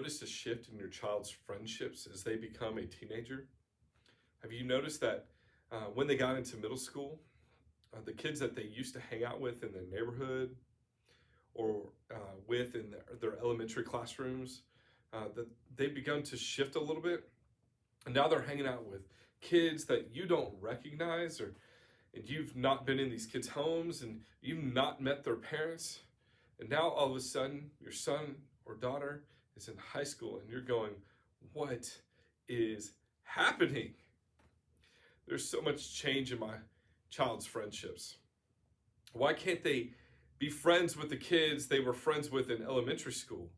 noticed a shift in your child's friendships as they become a teenager? Have you noticed that when they got into middle school, the kids that they used to hang out with in the neighborhood or with in their elementary classrooms, that they've begun to shift a little bit? And now they're hanging out with kids that you don't recognize, or and you've not been in these kids' homes and you've not met their parents. And now all of a sudden, your son or daughter is in high school and you're going, what is happening? There's so much change in my child's friendships. Why can't they be friends with the kids they were friends with in elementary school?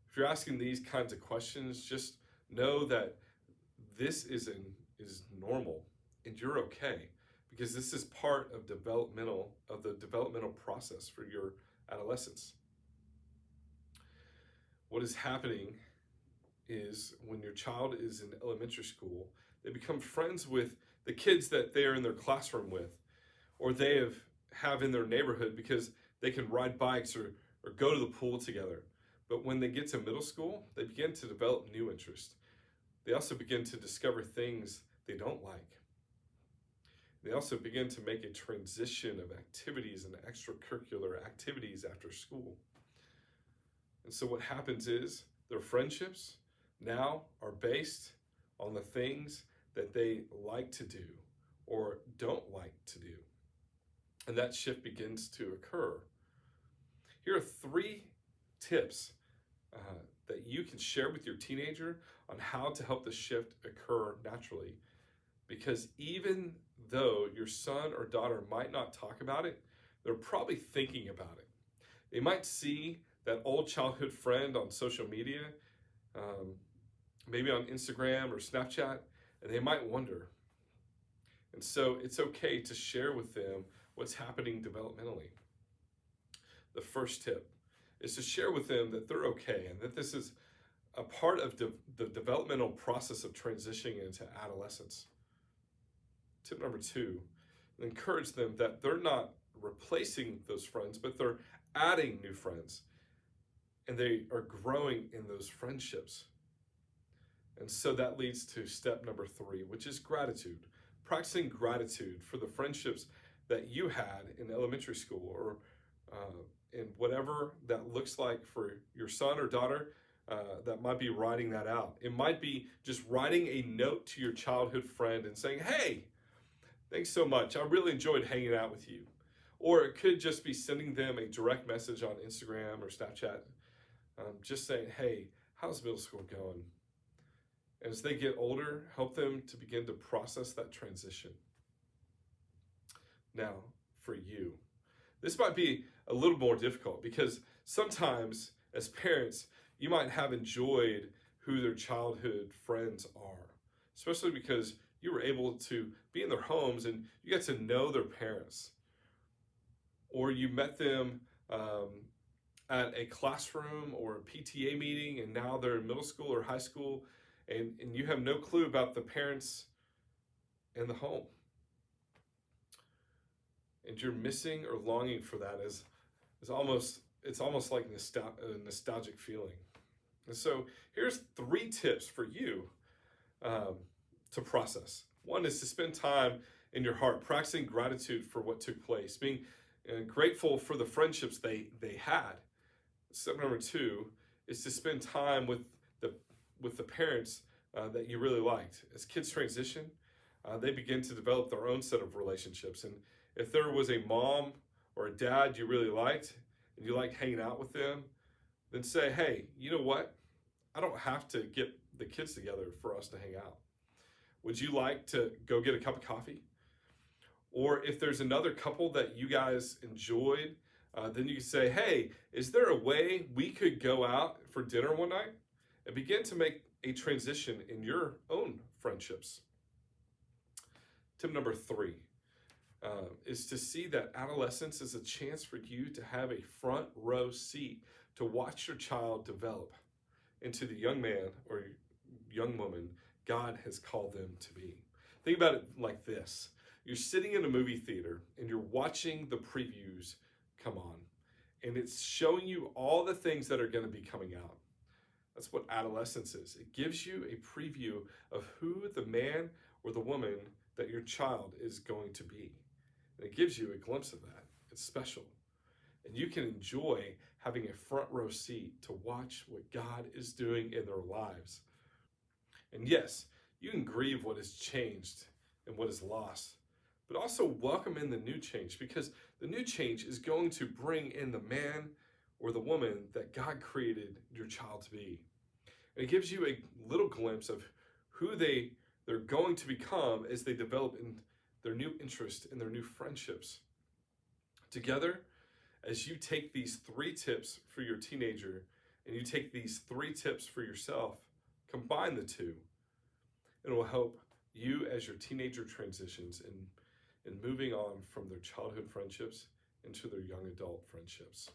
If you're asking these kinds of questions, just know that this is normal and you're okay, because this is part of the developmental process for your adolescence. What is happening is when your child is in elementary school, they become friends with the kids that they are in their classroom with, or they have in their neighborhood because they can ride bikes or go to the pool together. But when they get to middle school, they begin to develop new interests. They also begin to discover things they don't like. They also begin to make a transition of activities and extracurricular activities after school. And so what happens is their friendships now are based on the things that they like to do or don't like to do. And that shift begins to occur. Here are 3 tips that you can share with your teenager on how to help the shift occur naturally. Because even though your son or daughter might not talk about it, they're probably thinking about it. They might see that old childhood friend on social media, maybe on Instagram or Snapchat, and they might wonder. And so it's okay to share with them what's happening developmentally. The first tip is to share with them that they're okay and that this is a part of the developmental process of transitioning into adolescence. Tip number 2, encourage them that they're not replacing those friends, but they're adding new friends. And they are growing in those friendships. And so that leads to step number 3, which is gratitude. Practicing gratitude for the friendships that you had in elementary school or in whatever that looks like for your son or daughter. That might be writing that out. It might be just writing a note to your childhood friend and saying, hey, thanks so much. I really enjoyed hanging out with you. Or it could just be sending them a direct message on Instagram or Snapchat, just saying, hey, how's middle school going? And as they get older, help them to begin to process that transition. Now, for you, this might be a little more difficult because sometimes as parents, you might have enjoyed who their childhood friends are, especially because you were able to be in their homes and you get to know their parents. Or you met them at a classroom or a PTA meeting, and now they're in middle school or high school, and you have no clue about the parents in the home. And you're missing or longing for that it's almost like a nostalgic feeling. And so here's 3 tips for you to process. One is to spend time in your heart, practicing gratitude for what took place, being grateful for the friendships they had. Step number 2 is to spend time with the parents that you really liked. As kids transition, they begin to develop their own set of relationships. And if there was a mom or a dad you really liked and you liked hanging out with them, then say, hey, you know what? I don't have to get the kids together for us to hang out. Would you like to go get a cup of coffee? Or if there's another couple that you guys enjoyed, then you can say, hey, is there a way we could go out for dinner one night? And begin to make a transition in your own friendships. Tip number 3 is to see that adolescence is a chance for you to have a front row seat to watch your child develop into the young man or young woman God has called them to be. Think about it like this. You're sitting in a movie theater and you're watching the previews come on, and it's showing you all the things that are going to be coming out. That's what adolescence is. It gives you a preview of who the man or the woman that your child is going to be. And it gives you a glimpse of that. It's special. And you can enjoy having a front row seat to watch what God is doing in their lives. And yes, you can grieve what has changed and what is lost, but also welcome in the new change, because the new change is going to bring in the man or the woman that God created your child to be. And it gives you a little glimpse of who they're going to become as they develop in their new interest and their new friendships. Together, as you take these 3 tips for your teenager and you take these 3 tips for yourself, combine the 2, it will help you as your teenager transitions in moving on from their childhood friendships into their young adult friendships.